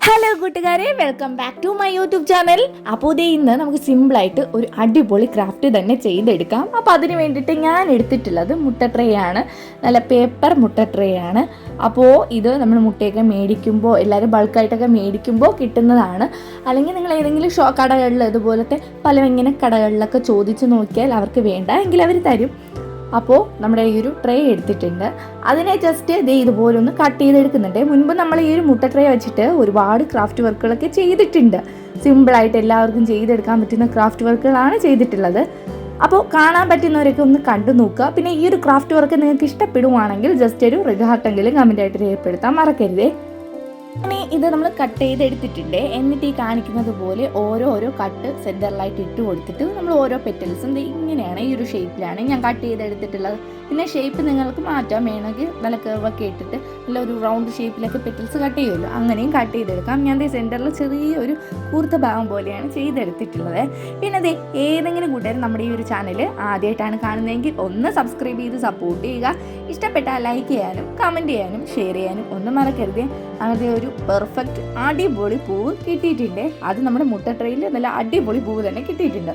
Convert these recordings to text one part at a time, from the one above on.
Hello കൂട്ടുകാരെ, welcome back to my YouTube channel. അപ്പോൾ ഇതേ ഇന്ന് നമുക്ക് സിമ്പിളായിട്ട് ഒരു അടിപൊളി ക്രാഫ്റ്റ് തന്നെ ചെയ്തെടുക്കാം. അപ്പോൾ അതിന് വേണ്ടിയിട്ട് ഞാൻ എടുത്തിട്ടുള്ളത് മുട്ട ട്രേ ആണ്. നല്ല പേപ്പർ മുട്ട ട്രേ ആണ്. അപ്പോൾ ഇത് നമ്മൾ മുട്ടയൊക്കെ മേടിക്കുമ്പോൾ, എല്ലാവരും ബൾക്കായിട്ടൊക്കെ മേടിക്കുമ്പോൾ കിട്ടുന്നതാണ്. അല്ലെങ്കിൽ നിങ്ങൾ ഏതെങ്കിലും കടകളിൽ ഇതുപോലത്തെ പല ഇങ്ങനെ കടകളിലൊക്കെ ചോദിച്ച് നോക്കിയാൽ അവർക്ക് വേണ്ട എങ്കിൽ അവർ തരും. അപ്പോൾ നമ്മുടെ ഈ ഒരു ട്രേ എടുത്തിട്ടുണ്ട്. അതിനെ ജസ്റ്റ് ഇതുപോലെ ഒന്ന് കട്ട് ചെയ്തെടുക്കുന്നുണ്ട്. മുൻപ് നമ്മൾ ഈ ഒരു മുട്ട ട്രേ വെച്ചിട്ട് ഒരുപാട് ക്രാഫ്റ്റ് വർക്കുകളൊക്കെ ചെയ്തിട്ടുണ്ട്. സിമ്പിളായിട്ട് എല്ലാവർക്കും ചെയ്തെടുക്കാൻ പറ്റുന്ന ക്രാഫ്റ്റ് വർക്കുകളാണ് ചെയ്തിട്ടുള്ളത്. അപ്പോൾ കാണാൻ പറ്റുന്നവരൊക്കെ ഒന്ന് കണ്ടു നോക്കുക. പിന്നെ ഈ ഒരു ക്രാഫ്റ്റ് വർക്ക് നിങ്ങൾക്ക് ഇഷ്ടപ്പെടുവാണെങ്കിൽ ജസ്റ്റ് ഒരു റെഡ് ഹാർട്ടെങ്കിലും കമൻറ്റായിട്ട് രേഖപ്പെടുത്താൻ മറക്കരുതേ. അങ്ങനെ ഇത് നമ്മൾ കട്ട് ചെയ്തെടുത്തിട്ടുണ്ട്. എന്നിട്ട് ഈ കാണിക്കുന്നത് പോലെ ഓരോ കട്ട് സെൻറ്ററിലായിട്ട് ഇട്ട് കൊടുത്തിട്ട് നമ്മൾ ഓരോ പെറ്റൽസും ഇങ്ങനെയാണ്, ഈ ഒരു ഷേപ്പിലാണ് ഞാൻ കട്ട് ചെയ്തെടുത്തിട്ടുള്ളത്. പിന്നെ ഷേപ്പ് നിങ്ങൾക്ക് മാറ്റാം, വേണമെങ്കിൽ നല്ല കർവൊക്കെ ഇട്ടിട്ട് നല്ല ഒരു റൗണ്ട് ഷേപ്പിലൊക്കെ പെറ്റൽസ് കട്ട് ചെയ്യുമല്ലോ, അങ്ങനെയും കട്ട് ചെയ്തെടുക്കാം. ഞാൻ സെൻറ്ററിൽ ചെറിയൊരു കൂർത്ത ഭാഗം പോലെയാണ് ചെയ്തെടുത്തിട്ടുള്ളത്. പിന്നെ ഏതെങ്കിലും കൂട്ടുകാർ നമ്മുടെ ഈ ഒരു ചാനൽ ആദ്യമായിട്ടാണ് കാണുന്നതെങ്കിൽ ഒന്ന് സബ്സ്ക്രൈബ് ചെയ്ത് സപ്പോർട്ട് ചെയ്യുക. ഇഷ്ടപ്പെട്ടാൽ ലൈക്ക് ചെയ്യാനും കമൻറ്റ് ചെയ്യാനും ഷെയർ ചെയ്യാനും ഒന്നും മറക്കരുത്. അങ്ങനത്തെ ഒരു പെർഫെക്റ്റ് അടിപൊളി പൂവ് കിട്ടിയിട്ടുണ്ട്. അത് നമ്മുടെ മുട്ട ട്രേയിൽ നല്ല അടിപൊളി പൂവ് തന്നെ കിട്ടിയിട്ടുണ്ട്.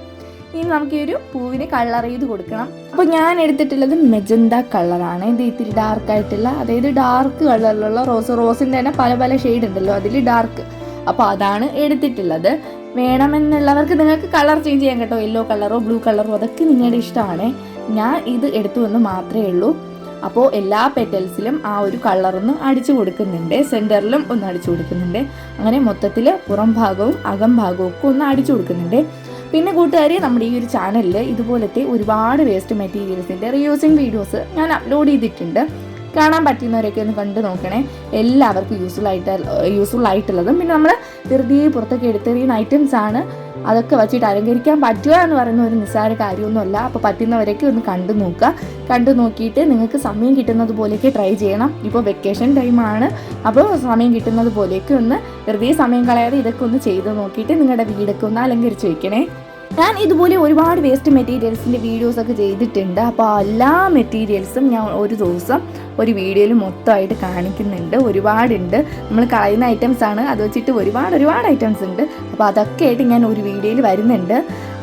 ഇനി നമുക്ക് ഈ ഒരു പൂവിന് കളർ ചെയ്ത് കൊടുക്കണം. അപ്പോൾ ഞാൻ എടുത്തിട്ടുള്ളത് മെജന്ത കളറാണ്. ഇത് ഇത്തിരി ഡാർക്കായിട്ടുള്ള, അതായത് ഡാർക്ക് കളറിലുള്ള റോസിൻ്റെ തന്നെ പല പല ഷെയ്ഡ് ഉണ്ടല്ലോ, അതിൽ ഡാർക്ക്. അപ്പോൾ അതാണ് എടുത്തിട്ടുള്ളത്. വേണമെന്നുള്ളവർക്ക് നിങ്ങൾക്ക് കളർ ചേഞ്ച് ചെയ്യാൻ കേട്ടോ, യെല്ലോ കളറോ ബ്ലൂ കളറോ അതൊക്കെ നിങ്ങളുടെ ഇഷ്ടമാണ്. ഞാൻ ഇത് എടുത്തു എന്ന് മാത്രമേ ഉള്ളൂ. അപ്പോൾ എല്ലാ പെറ്റൽസിലും ആ ഒരു കളറൊന്ന് അടിച്ചു കൊടുക്കുന്നുണ്ട്, സെൻറ്ററിലും ഒന്ന് അടിച്ചു കൊടുക്കുന്നുണ്ട്. അങ്ങനെ മൊത്തത്തിൽ പുറം ഭാഗവും അകം ഭാഗവും ഒക്കെ ഒന്ന് അടിച്ചു കൊടുക്കുന്നുണ്ട്. പിന്നെ കൂട്ടുകാരെ, നമ്മുടെ ഈ ഒരു ചാനലിൽ ഇതുപോലത്തെ ഒരുപാട് വേസ്റ്റ് മെറ്റീരിയൽസിൻ്റെ റീയൂസിങ് വീഡിയോസ് ഞാൻ അപ്ലോഡ് ചെയ്തിട്ടുണ്ട്. കാണാൻ പറ്റുന്നവരൊക്കെ ഒന്ന് കണ്ടു നോക്കണേ. എല്ലാവർക്കും യൂസ്ഫുൾ ആയിട്ടുള്ളതും പിന്നെ നമ്മൾ വെറുതെ പുറത്തൊക്കെ എടുത്തെറിയുന്ന ഐറ്റംസ് ആണ്. അതൊക്കെ വെച്ചിട്ട് അലങ്കരിക്കാൻ പറ്റുക എന്ന് പറയുന്ന ഒരു നിസ്സാര കാര്യമൊന്നുമല്ല. അപ്പോൾ പറ്റുന്നവരൊക്കെ ഒന്ന് കണ്ടു നോക്കിയിട്ട് നിങ്ങൾക്ക് സമയം കിട്ടുന്നത് പോലെയൊക്കെ ട്രൈ ചെയ്യണം. ഇപ്പോൾ വെക്കേഷൻ ടൈമാണ്. അപ്പോൾ സമയം കിട്ടുന്നത് പോലെയൊക്കെ ഒന്ന് വെറുതെ സമയം കളയാതെ ഇതൊക്കെ ഒന്ന് ചെയ്ത് നോക്കിയിട്ട് നിങ്ങളുടെ വീടൊക്കെ ഒന്ന് അലങ്കരിച്ച് വയ്ക്കണേ. ഞാൻ ഇതുപോലെ ഒരുപാട് വേസ്റ്റ് മെറ്റീരിയൽസിൻ്റെ വീഡിയോസൊക്കെ ചെയ്തിട്ടുണ്ട്. അപ്പോൾ എല്ലാ മെറ്റീരിയൽസും ഞാൻ ഒരു ദിവസം ഒരു വീഡിയോയിൽ മൊത്തമായിട്ട് കാണിക്കുന്നുണ്ട്. ഒരുപാടുണ്ട്, നമ്മൾ കളയുന്ന ഐറ്റംസ് ആണ്, അത് വെച്ചിട്ട് ഒരുപാട് ഐറ്റംസ് ഉണ്ട്. അപ്പോൾ അതൊക്കെ ആയിട്ട് ഞാൻ ഒരു വീഡിയോയിൽ വരുന്നുണ്ട്.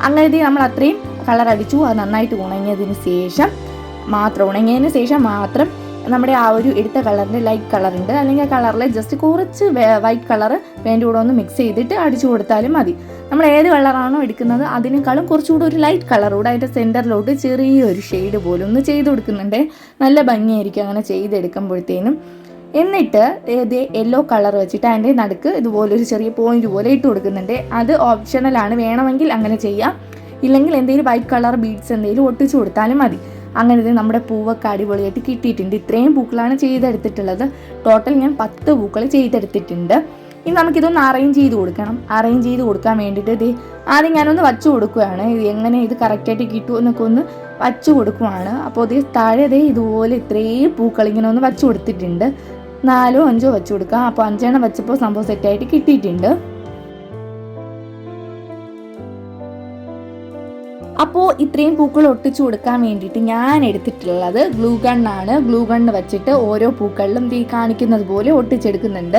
അങ്ങനെ നമ്മൾ അത്രയും കളർ അടിച്ചു. അത് നന്നായിട്ട് ഉണങ്ങിയതിന് ശേഷം മാത്രം നമ്മുടെ ആ ഒരു എടുത്ത കളറിൻ്റെ ലൈറ്റ് കളറുണ്ട്, അല്ലെങ്കിൽ ആ കളറിൽ ജസ്റ്റ് കുറച്ച് വൈറ്റ് കളർ വേണ്ട കൂടെ ഒന്ന് മിക്സ് ചെയ്തിട്ട് അടിച്ചു കൊടുത്താലും മതി. നമ്മൾ ഏത് കളറാണോ എടുക്കുന്നത് അതിനേക്കാളും കുറച്ചുകൂടി ഒരു ലൈറ്റ് കളറൂടെ അതിൻ്റെ സെൻറ്ററിലോട്ട് ചെറിയൊരു ഷെയ്ഡ് പോലെ ഒന്ന് ചെയ്ത് കൊടുക്കുന്നുണ്ട്. നല്ല ഭംഗിയായിരിക്കും അങ്ങനെ ചെയ്തെടുക്കുമ്പോഴത്തേനും. എന്നിട്ട് യെല്ലോ കളർ വെച്ചിട്ട് അതിൻ്റെ നടുക്ക് ഇതുപോലൊരു ചെറിയ പോയിന്റ് പോലെ ഇട്ട് കൊടുക്കുന്നുണ്ട്. അത് ഓപ്ഷണലാണ്, വേണമെങ്കിൽ അങ്ങനെ ചെയ്യാം. ഇല്ലെങ്കിൽ എന്തെങ്കിലും വൈറ്റ് കളർ ബീഡ്സ് എന്തെങ്കിലും ഒട്ടിച്ചു കൊടുത്താലും മതി. അങ്ങനെ നമ്മുടെ പൂവൊക്കെ അടിപൊളിയായിട്ട് കിട്ടിയിട്ടുണ്ട്. ഇത്രയും പൂക്കളാണ് ചെയ്തെടുത്തിട്ടുള്ളത്. ടോട്ടൽ ഞാൻ 10 പൂക്കൾ ചെയ്തെടുത്തിട്ടുണ്ട്. ഇനി നമുക്കിതൊന്ന് അറേഞ്ച് ചെയ്ത് കൊടുക്കാൻ വേണ്ടിയിട്ട് ആദ്യം ഞാനൊന്ന് വച്ചു കൊടുക്കുകയാണ്. എങ്ങനെ ഇത് കറക്റ്റായിട്ട് കിട്ടുമോ എന്നൊക്കെ ഒന്ന് വച്ചു കൊടുക്കുവാണ്. അപ്പോൾ താഴെ ഇതുപോലെ ഇത്രയും പൂക്കൾ ഇങ്ങനെ ഒന്ന് വച്ചു കൊടുത്തിട്ടുണ്ട്. 4 or 5 വച്ചു കൊടുക്കാം. അപ്പോൾ 5 എണ്ണം വെച്ചപ്പോൾ സംഭവം സെറ്റായിട്ട് കിട്ടിയിട്ടുണ്ട്. അപ്പോൾ ഇത്രയും പൂക്കൾ ഒട്ടിച്ചു കൊടുക്കാൻ വേണ്ടിയിട്ട് ഞാൻ എടുത്തിട്ടുള്ളത് ഗ്ലൂ ഗണ്ണാണ്. ഗ്ലൂ ഗണ്ണ് വെച്ചിട്ട് ഓരോ പൂക്കളിലും കാണിക്കുന്നത് പോലെ ഒട്ടിച്ചെടുക്കുന്നുണ്ട്.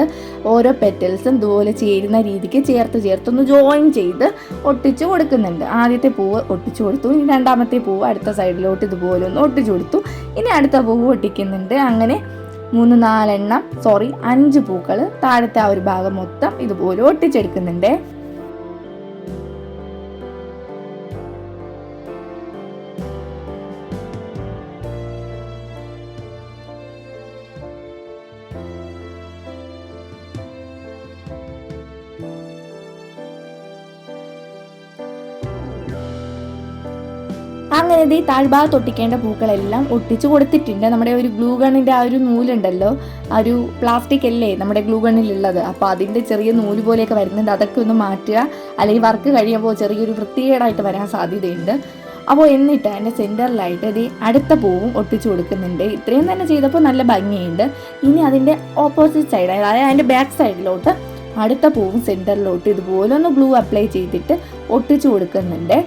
ഓരോ പെറ്റൽസും ഇതുപോലെ ചേരുന്ന രീതിക്ക് ചേർത്തൊന്ന് ജോയിൻ ചെയ്ത് ഒട്ടിച്ചു കൊടുക്കുന്നുണ്ട്. ആദ്യത്തെ പൂവ് ഒട്ടിച്ചു കൊടുത്തു. ഇനി രണ്ടാമത്തെ പൂവ് അടുത്ത സൈഡിലോട്ട് ഇതുപോലെ ഒന്ന് ഒട്ടിച്ചു കൊടുത്തു. ഇനി അടുത്ത പൂവ് ഒട്ടിക്കുന്നുണ്ട്. അങ്ങനെ 5 പൂക്കൾ താഴത്തെ ആ ഒരു ഭാഗം മൊത്തം ഇതുപോലെ ഒട്ടിച്ചെടുക്കുന്നുണ്ട്. അങ്ങനെ താഴ്ഭാഗത്ത് ഒട്ടിക്കേണ്ട പൂക്കളെല്ലാം ഒട്ടിച്ചു കൊടുത്തിട്ടുണ്ട്. നമ്മുടെ ഒരു ഗ്ലൂ ഗണ്ണിൻ്റെ ആ ഒരു നൂലുണ്ടല്ലോ, ആ ഒരു പ്ലാസ്റ്റിക് അല്ലേ നമ്മുടെ ഗ്ലൂ ഗണ്ണിലുള്ളത്, അപ്പോൾ അതിൻ്റെ ചെറിയ നൂല് പോലെയൊക്കെ വരുന്നുണ്ട്. അതൊക്കെ ഒന്ന് മാറ്റുക, അല്ലെങ്കിൽ വർക്ക് കഴിയുമ്പോൾ ചെറിയൊരു വൃത്തികേടായിട്ട് വരാൻ സാധ്യതയുണ്ട്. അപ്പോൾ എന്നിട്ട് അതിൻ്റെ സെൻറ്ററിലായിട്ട് അടുത്ത പൂവും ഒട്ടിച്ചു കൊടുക്കുന്നുണ്ട്. ഇത്രയും തന്നെ ചെയ്തപ്പോൾ നല്ല ഭംഗിയുണ്ട്. ഇനി അതിൻ്റെ ഓപ്പോസിറ്റ് സൈഡ്, അതായത് അതിൻ്റെ ബാക്ക് സൈഡിലോട്ട് അടുത്ത പൂവും സെൻറ്ററിലോട്ട് ഇതുപോലെ ഒന്ന് ഗ്ലൂ അപ്ലൈ ചെയ്തിട്ട് ഒട്ടിച്ചു കൊടുക്കുന്നുണ്ട്.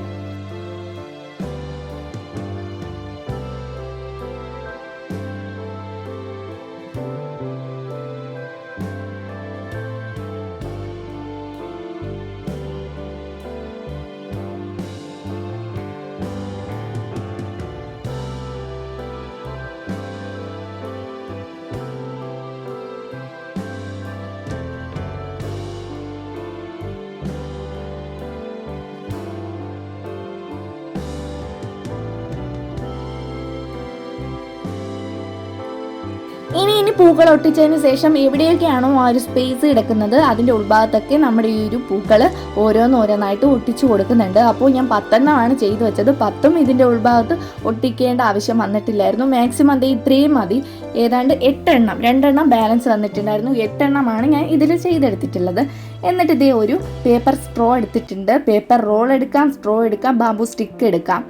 പൂക്കൾ ഒട്ടിച്ചതിന് ശേഷം എവിടെയൊക്കെയാണോ ആ ഒരു സ്പേസ് കിടക്കുന്നത് അതിൻ്റെ ഉൾഭാഗത്തൊക്കെ നമ്മുടെ ഈ ഒരു പൂക്കൾ ഓരോന്നോരോന്നായിട്ട് ഒട്ടിച്ചു കൊടുക്കുന്നുണ്ട്. അപ്പോൾ ഞാൻ 10 ചെയ്തു വെച്ചത്. 10 ഇതിൻ്റെ ഉൾഭാഗത്ത് ഒട്ടിക്കേണ്ട ആവശ്യം വന്നിട്ടില്ലായിരുന്നു. മാക്സിമം അത് ഇത്രയും മതി. ഏതാണ്ട് 8 എണ്ണം, 2 എണ്ണം ബാലൻസ് വന്നിട്ടുണ്ടായിരുന്നു. 8 എണ്ണമാണ് ഞാൻ ഇതിൽ ചെയ്തെടുത്തിട്ടുള്ളത്. എന്നിട്ട് ഇതേ ഒരു പേപ്പർ സ്ട്രോ എടുത്തിട്ടുണ്ട്. പേപ്പർ റോൾ എടുക്കാം, സ്ട്രോ എടുക്കാം, ബാംബൂ സ്റ്റിക്ക് എടുക്കാം.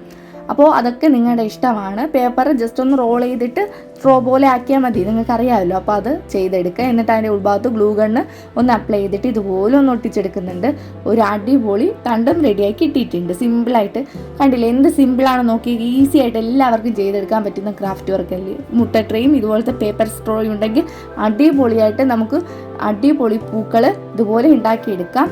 അപ്പോൾ അതൊക്കെ നിങ്ങളുടെ ഇഷ്ടമാണ്. പേപ്പർ ജസ്റ്റ് ഒന്ന് റോൾ ചെയ്തിട്ട് സ്ട്രോ പോലെ ആക്കിയാൽ മതി, നിങ്ങൾക്കറിയാമല്ലോ. അപ്പോൾ അത് ചെയ്തെടുക്കുക. എന്നിട്ട് അതിൻ്റെ ഉൾഭാഗത്ത് ഗ്ലൂ ഗണ്ണ് ഒന്ന് അപ്ലൈ ചെയ്തിട്ട് ഇതുപോലെ ഒന്ന് ഒട്ടിച്ചെടുക്കുന്നുണ്ട്. ഒരു അടിപൊളി തണ്ടും റെഡിയാക്കി ഇട്ടിട്ടുണ്ട്. സിമ്പിളായിട്ട് കണ്ടില്ലേ, എന്ത് സിമ്പിളാണ് നോക്കി. ഈസി ആയിട്ട് എല്ലാവർക്കും ചെയ്തെടുക്കാൻ പറ്റുന്ന ക്രാഫ്റ്റ് വർക്കല്ലേ. മുട്ട ട്രെയും ഇതുപോലത്തെ പേപ്പർ സ്ട്രോയും ഉണ്ടെങ്കിൽ അടിപൊളിയായിട്ട് നമുക്ക് അടിപൊളി പൂക്കൾ ഇതുപോലെ ഉണ്ടാക്കിയെടുക്കാം.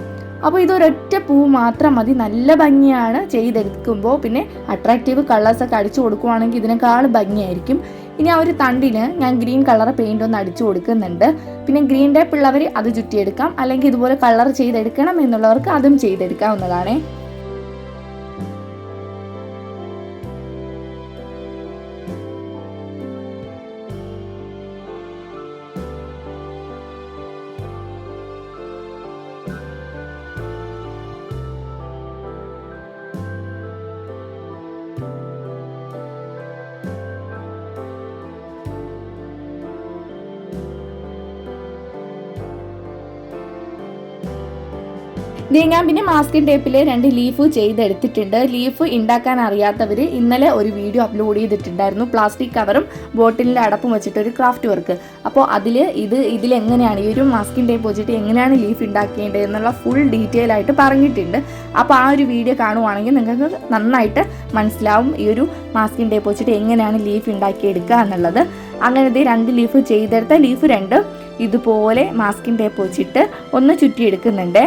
അപ്പോൾ ഇതൊരൊറ്റ പൂ മാത്രം മതി. നല്ല ഭംഗിയാണ് ചെയ്തെടുക്കുമ്പോൾ. പിന്നെ അട്രാക്റ്റീവ് കളേഴ്സൊക്കെ അടിച്ചു കൊടുക്കുവാണെങ്കിൽ ഇതിനേക്കാൾ ഭംഗിയായിരിക്കും. ഇനി ആ ഒരു തണ്ടിന് ഞാൻ ഗ്രീൻ കളർ പെയിൻ്റ് ഒന്ന് അടിച്ചു കൊടുക്കുന്നുണ്ട്. പിന്നെ ഗ്രീൻ ടേപ്പ് ഉള്ളവർ അത് ചുറ്റിയെടുക്കാം, അല്ലെങ്കിൽ ഇതുപോലെ കളർ ചെയ്തെടുക്കണം എന്നുള്ളവർക്ക് അതും ചെയ്തെടുക്കാവുന്നതാണ്. ഞാൻ പിന്നെ മാസ്കിംഗ് ടേപ്പിൽ 2 ലീഫ് ചെയ്തെടുത്തിട്ടുണ്ട്. ലീഫ് ഉണ്ടാക്കാൻ അറിയാത്തവർ ഇന്നലെ ഒരു വീഡിയോ അപ്ലോഡ് ചെയ്തിട്ടുണ്ടായിരുന്നു. പ്ലാസ്റ്റിക് കവറും ബോട്ടിലിൻ്റെ അടപ്പും വെച്ചിട്ടൊരു ക്രാഫ്റ്റ് വർക്ക്. അപ്പോൾ ഇതിലെങ്ങനെയാണ് ഈ ഒരു മാസ്കിംഗ് ടേപ്പ് വെച്ചിട്ട് എങ്ങനെയാണ് ലീഫ് ഉണ്ടാക്കേണ്ടത് എന്നുള്ള ഫുൾ ഡീറ്റെയിൽ ആയിട്ട് പറഞ്ഞിട്ടുണ്ട്. അപ്പോൾ ആ ഒരു വീഡിയോ കാണുവാണെങ്കിൽ നിങ്ങൾക്ക് നന്നായിട്ട് മനസ്സിലാവും ഈ ഒരു മാസ്കിംഗ് ടേപ്പ് വെച്ചിട്ട് എങ്ങനെയാണ് ലീഫ് ഉണ്ടാക്കിയെടുക്കുക എന്നുള്ളത്. അങ്ങനത്തെ 2 ലീഫ് ചെയ്തെടുത്ത ലീഫ് 2 ഇതുപോലെ മാസ്കിംഗ് ടേപ്പ് വെച്ചിട്ട് ഒന്ന് ചുറ്റിയെടുക്കുന്നുണ്ട്.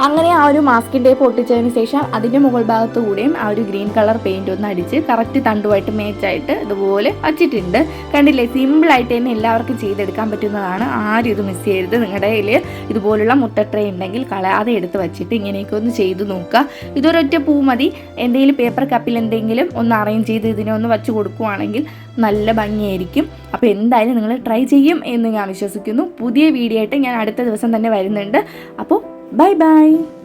അങ്ങനെ ആ ഒരു മാസ്കിംഗ് ടേപ്പ് ഒട്ടിച്ചതിന് ശേഷം അതിൻ്റെ മുകൾ ഭാഗത്തു കൂടെയും ആ ഒരു ഗ്രീൻ കളർ പെയിൻറ് ഒന്ന് അടിച്ച് കറക്റ്റ് തണ്ടുമായിട്ട് മേച്ചായിട്ട് ഇതുപോലെ വച്ചിട്ടുണ്ട്. കണ്ടില്ലേ, സിമ്പിളായിട്ട് തന്നെ എല്ലാവർക്കും ചെയ്തെടുക്കാൻ പറ്റുന്നതാണ്. ആരും ഇത് മിസ് ചെയ്യരുത്. നിങ്ങളുടെ കയ്യിൽ ഇതുപോലുള്ള മുട്ട ട്രേ ഉണ്ടെങ്കിൽ കളയാതെ എടുത്ത് വെച്ചിട്ട് ഇങ്ങനെയൊക്കെ ഒന്ന് ചെയ്ത് നോക്കുക. ഇതൊരൊറ്റ പൂ മതി. എന്തെങ്കിലും പേപ്പർ കപ്പിൽ എന്തെങ്കിലും ഒന്ന് അറേഞ്ച് ചെയ്ത് ഇതിനെ ഒന്ന് വച്ച് കൊടുക്കുകയാണെങ്കിൽ നല്ല ഭംഗിയായിരിക്കും. അപ്പോൾ എന്തായാലും നിങ്ങൾ ട്രൈ ചെയ്യും എന്ന് ഞാൻ വിശ്വസിക്കുന്നു. പുതിയ വീഡിയോ ആയിട്ട് ഞാൻ അടുത്ത ദിവസം തന്നെ വരുന്നുണ്ട്. അപ്പോൾ bye bye.